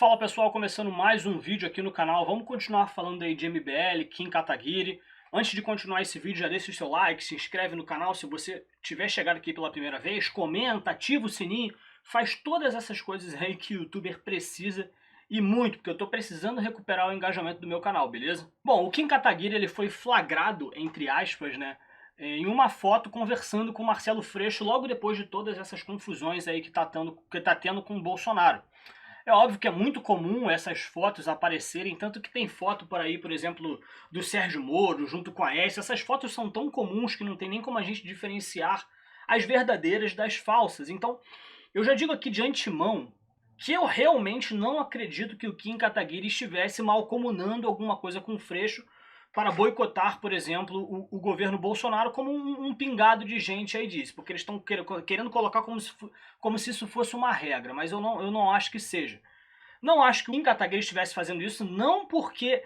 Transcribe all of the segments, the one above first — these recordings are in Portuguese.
Fala pessoal, começando mais um vídeo aqui no canal. Vamos continuar falando aí de MBL, Kim Kataguiri. Antes de continuar esse vídeo, já deixa o seu like, se inscreve no canal se você tiver chegado aqui pela primeira vez, comenta, ativa o sininho, faz todas essas coisas aí que o youtuber precisa e muito, porque eu tô precisando recuperar o engajamento do meu canal, beleza? Bom, o Kim Kataguiri ele foi flagrado, entre aspas, né, em uma foto conversando com o Marcelo Freixo logo depois de todas essas confusões aí que tá tendo com o Bolsonaro. É óbvio que é muito comum essas fotos aparecerem, tanto que tem foto por aí, por exemplo, do Sérgio Moro junto com a Aécio. Essas fotos são tão comuns que não tem nem como a gente diferenciar as verdadeiras das falsas. Então, eu já digo aqui de antemão que eu realmente não acredito que o Kim Kataguiri estivesse malcomunando alguma coisa com o Freixo para boicotar, por exemplo, o governo Bolsonaro, como um pingado de gente aí disse, porque eles estão querendo colocar como se isso fosse uma regra, mas eu não acho que seja. Não acho que o Kim Kataguiri estivesse fazendo isso, não porque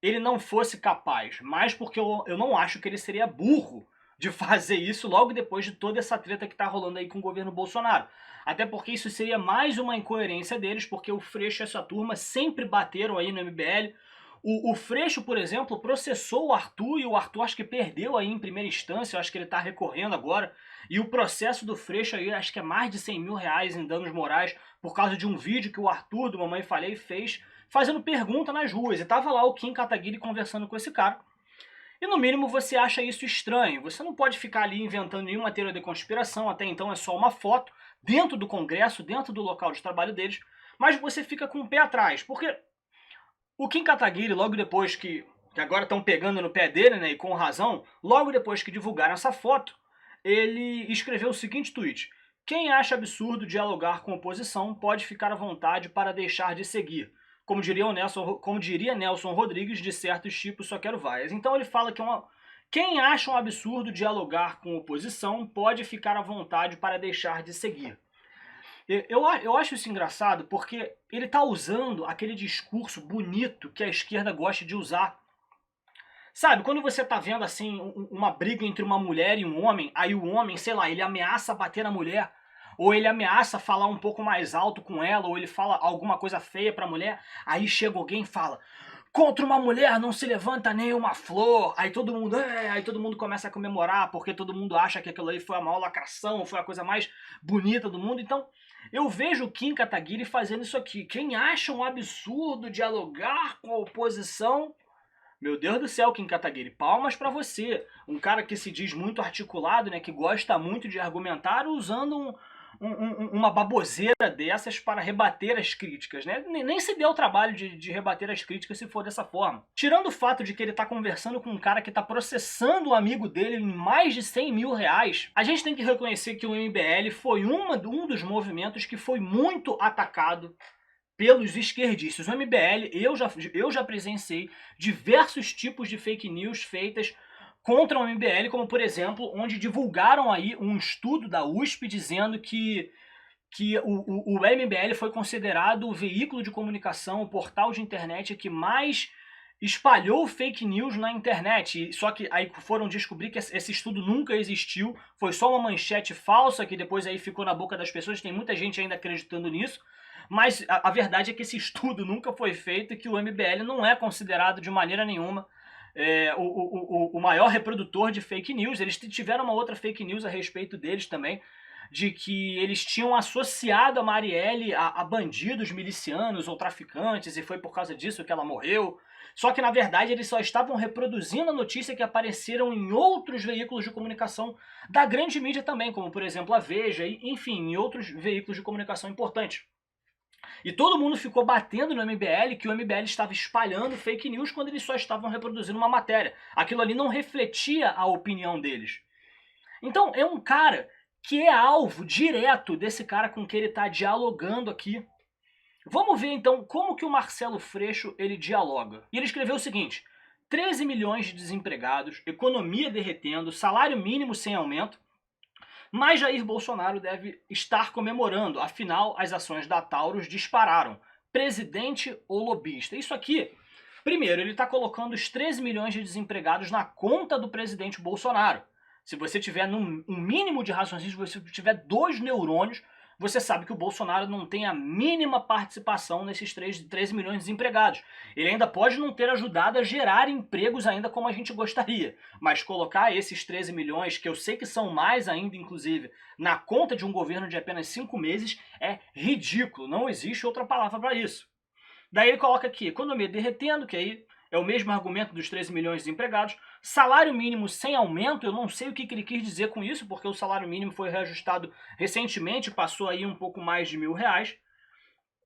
ele não fosse capaz, mas porque eu não acho que ele seria burro de fazer isso logo depois de toda essa treta que tá rolando aí com o governo Bolsonaro. Até porque isso seria mais uma incoerência deles, porque o Freixo e essa turma sempre bateram aí no MBL. O Freixo, por exemplo, processou o Arthur e o Arthur acho que perdeu aí em primeira instância, eu acho que ele tá recorrendo agora. E o processo do Freixo aí acho que é mais de 100 mil reais em danos morais por causa de um vídeo que o Arthur do Mamãe Falei fez fazendo pergunta nas ruas. E tava lá o Kim Kataguiri conversando com esse cara. E no mínimo você acha isso estranho. Você não pode ficar ali inventando nenhuma teoria de conspiração, até então é só uma foto dentro do Congresso, dentro do local de trabalho deles, mas você fica com o pé atrás, porque o Kim Kataguiri, logo depois que agora estão pegando no pé dele, né, e com razão, logo depois que divulgaram essa foto, ele escreveu o seguinte tweet: quem acha absurdo dialogar com a oposição pode ficar à vontade para deixar de seguir. Como diria Nelson Rodrigues, de certos tipos só quero vaias. Então ele fala que quem acha um absurdo dialogar com a oposição pode ficar à vontade para deixar de seguir. Eu acho isso engraçado porque ele tá usando aquele discurso bonito que a esquerda gosta de usar. Sabe, quando você tá vendo assim uma briga entre uma mulher e um homem, aí o homem, sei lá, ele ameaça bater na mulher, ou ele ameaça falar um pouco mais alto com ela, ou ele fala alguma coisa feia pra mulher, aí chega alguém e fala: contra uma mulher não se levanta nem uma flor. Aí todo mundo começa a comemorar, porque todo mundo acha que aquilo ali foi a maior lacração, foi a coisa mais bonita do mundo. Então, eu vejo o Kim Kataguiri fazendo isso aqui. Quem acha um absurdo dialogar com a oposição, meu Deus do céu, Kim Kataguiri, palmas pra você. Um cara que se diz muito articulado, né, que gosta muito de argumentar, usando uma baboseira dessas para rebater as críticas, né? Nem se deu o trabalho de rebater as críticas se for dessa forma. Tirando o fato de que ele tá conversando com um cara que tá processando o amigo dele em mais de 100 mil reais, a gente tem que reconhecer que o MBL foi um dos movimentos que foi muito atacado pelos esquerdistas. O MBL, eu já presenciei diversos tipos de fake news feitas contra o MBL, como por exemplo, onde divulgaram aí um estudo da USP dizendo que o MBL foi considerado o veículo de comunicação, o portal de internet que mais espalhou fake news na internet. Só que aí foram descobrir que esse estudo nunca existiu, foi só uma manchete falsa que depois aí ficou na boca das pessoas, tem muita gente ainda acreditando nisso. Mas a verdade é que esse estudo nunca foi feito e que o MBL não é considerado de maneira nenhuma o maior reprodutor de fake news. Eles tiveram uma outra fake news a respeito deles também, de que eles tinham associado a Marielle a bandidos milicianos ou traficantes e foi por causa disso que ela morreu. Só que na verdade eles só estavam reproduzindo a notícia que apareceram em outros veículos de comunicação da grande mídia também, como por exemplo a Veja, e, enfim, em outros veículos de comunicação importantes. E todo mundo ficou batendo no MBL que o MBL estava espalhando fake news quando eles só estavam reproduzindo uma matéria. Aquilo ali não refletia a opinião deles. Então é um cara que é alvo direto desse cara com quem ele está dialogando aqui. Vamos ver então como que o Marcelo Freixo ele dialoga. E ele escreveu o seguinte: 13 milhões de desempregados, economia derretendo, salário mínimo sem aumento, mas Jair Bolsonaro deve estar comemorando, afinal as ações da Taurus dispararam. Presidente ou lobista? Isso aqui, primeiro, ele está colocando os 13 milhões de desempregados na conta do presidente Bolsonaro. Se você tiver um mínimo de raciocínio, se você tiver 2 neurônios, você sabe que o Bolsonaro não tem a mínima participação nesses 13 milhões de desempregados. Ele ainda pode não ter ajudado a gerar empregos ainda como a gente gostaria, mas colocar esses 13 milhões, que eu sei que são mais ainda, inclusive, na conta de um governo de apenas 5 meses, é ridículo, não existe outra palavra para isso. Daí ele coloca aqui, economia derretendo, que aí é o mesmo argumento dos 13 milhões de desempregados, salário mínimo sem aumento, eu não sei o que ele quis dizer com isso, porque o salário mínimo foi reajustado recentemente, passou aí um pouco mais de R$1.000,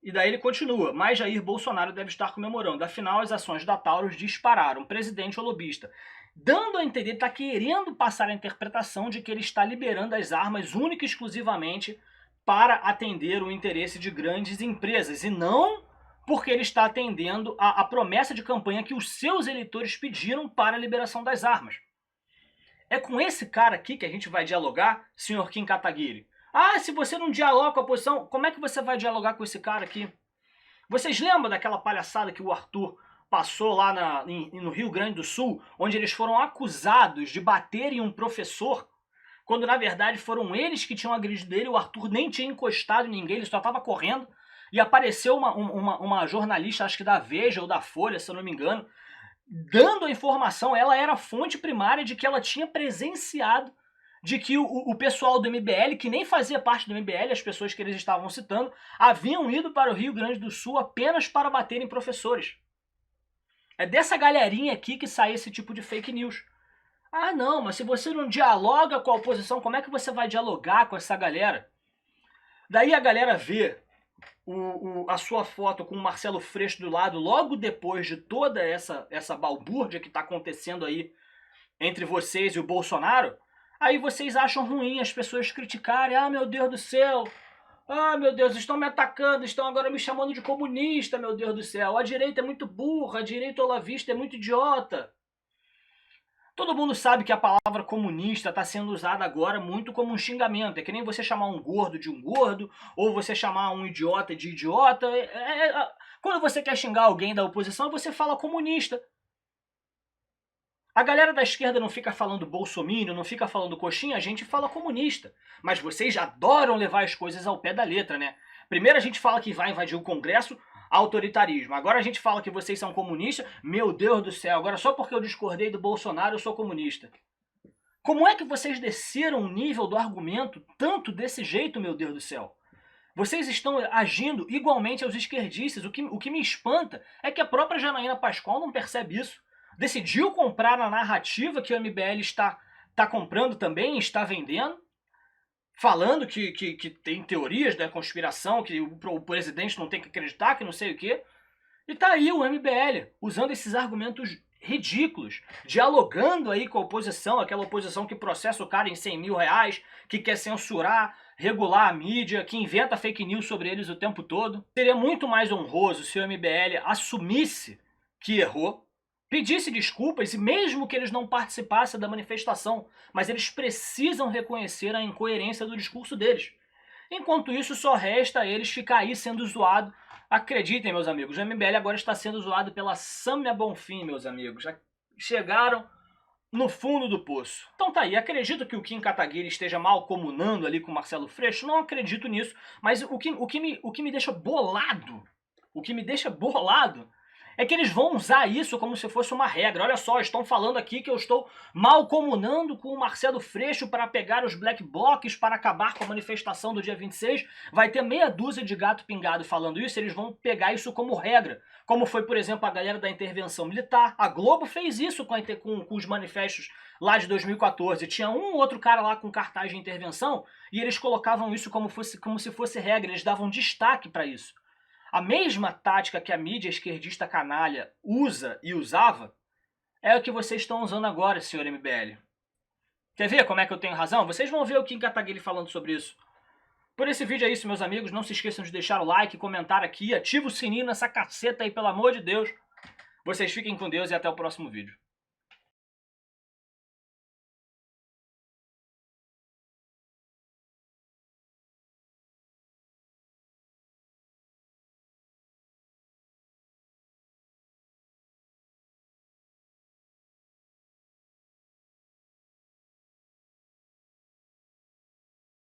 e daí ele continua, mas Jair Bolsonaro deve estar comemorando, afinal as ações da Taurus dispararam, presidente ou lobista, dando a entender, está querendo passar a interpretação de que ele está liberando as armas única e exclusivamente para atender o interesse de grandes empresas, e não porque ele está atendendo a promessa de campanha que os seus eleitores pediram para a liberação das armas. É com esse cara aqui que a gente vai dialogar, senhor Kim Kataguiri. Ah, se você não dialoga com a oposição, como é que você vai dialogar com esse cara aqui? Vocês lembram daquela palhaçada que o Arthur passou lá no Rio Grande do Sul, onde eles foram acusados de bater em um professor, quando na verdade foram eles que tinham agredido ele, o Arthur nem tinha encostado em ninguém, ele só estava correndo. E apareceu uma jornalista, acho que da Veja ou da Folha, se eu não me engano, dando a informação, ela era a fonte primária de que ela tinha presenciado, de que o pessoal do MBL, que nem fazia parte do MBL, as pessoas que eles estavam citando, haviam ido para o Rio Grande do Sul apenas para bater em professores. É dessa galerinha aqui que sai esse tipo de fake news. Ah não, mas se você não dialoga com a oposição, como é que você vai dialogar com essa galera? Daí a galera vê a sua foto com o Marcelo Freixo do lado, logo depois de toda essa balbúrdia que está acontecendo aí entre vocês e o Bolsonaro, aí vocês acham ruim as pessoas criticarem, ah meu Deus do céu, ah meu Deus, estão me atacando, estão agora me chamando de comunista, meu Deus do céu, a direita é muito burra, a direita olavista é muito idiota. Todo mundo sabe que a palavra comunista está sendo usada agora muito como um xingamento. É que nem você chamar um gordo de um gordo, ou você chamar um idiota de idiota. Quando você quer xingar alguém da oposição, você fala comunista. A galera da esquerda não fica falando bolsominion, não fica falando coxinha, a gente fala comunista. Mas vocês adoram levar as coisas ao pé da letra, né? Primeiro a gente fala que vai invadir o Congresso, autoritarismo. Agora a gente fala que vocês são comunistas, meu Deus do céu, agora só porque eu discordei do Bolsonaro eu sou comunista. Como é que vocês desceram o nível do argumento tanto desse jeito, meu Deus do céu? Vocês estão agindo igualmente aos esquerdistas. O que me espanta é que a própria Janaína Pascoal não percebe isso. Decidiu comprar a narrativa que o MBL está comprando também, está vendendo, falando que tem teorias da conspiração, que o presidente não tem que acreditar, que não sei o quê. E tá aí o MBL, usando esses argumentos ridículos, dialogando aí com a oposição, aquela oposição que processa o cara em R$100 mil, que quer censurar, regular a mídia, que inventa fake news sobre eles o tempo todo. Seria muito mais honroso se o MBL assumisse que errou, pedisse desculpas, e mesmo que eles não participassem da manifestação, mas eles precisam reconhecer a incoerência do discurso deles. Enquanto isso, só resta a eles ficar aí sendo zoado. Acreditem, meus amigos, o MBL agora está sendo zoado pela Sâmia Bonfim, meus amigos. Já chegaram no fundo do poço. Então tá aí, acredito que o Kim Kataguiri esteja mal comunando ali com o Marcelo Freixo, não acredito nisso, mas o que me deixa bolado, é que eles vão usar isso como se fosse uma regra. Olha só, estão falando aqui que eu estou mal comunando com o Marcelo Freixo para pegar os black blocs, para acabar com a manifestação do dia 26. Vai ter meia dúzia de gato pingado falando isso, eles vão pegar isso como regra. Como foi, por exemplo, a galera da intervenção militar. A Globo fez isso com os manifestos lá de 2014. Tinha um outro cara lá com cartaz de intervenção e eles colocavam isso como se fosse regra, eles davam destaque para isso. A mesma tática que a mídia esquerdista canalha usa e usava é o que vocês estão usando agora, senhor MBL. Quer ver como é que eu tenho razão? Vocês vão ver o Kim Kataguiri falando sobre isso. Por esse vídeo é isso, meus amigos. Não se esqueçam de deixar o like, comentar aqui, ativa o sininho nessa caceta aí, pelo amor de Deus. Vocês fiquem com Deus e até o próximo vídeo.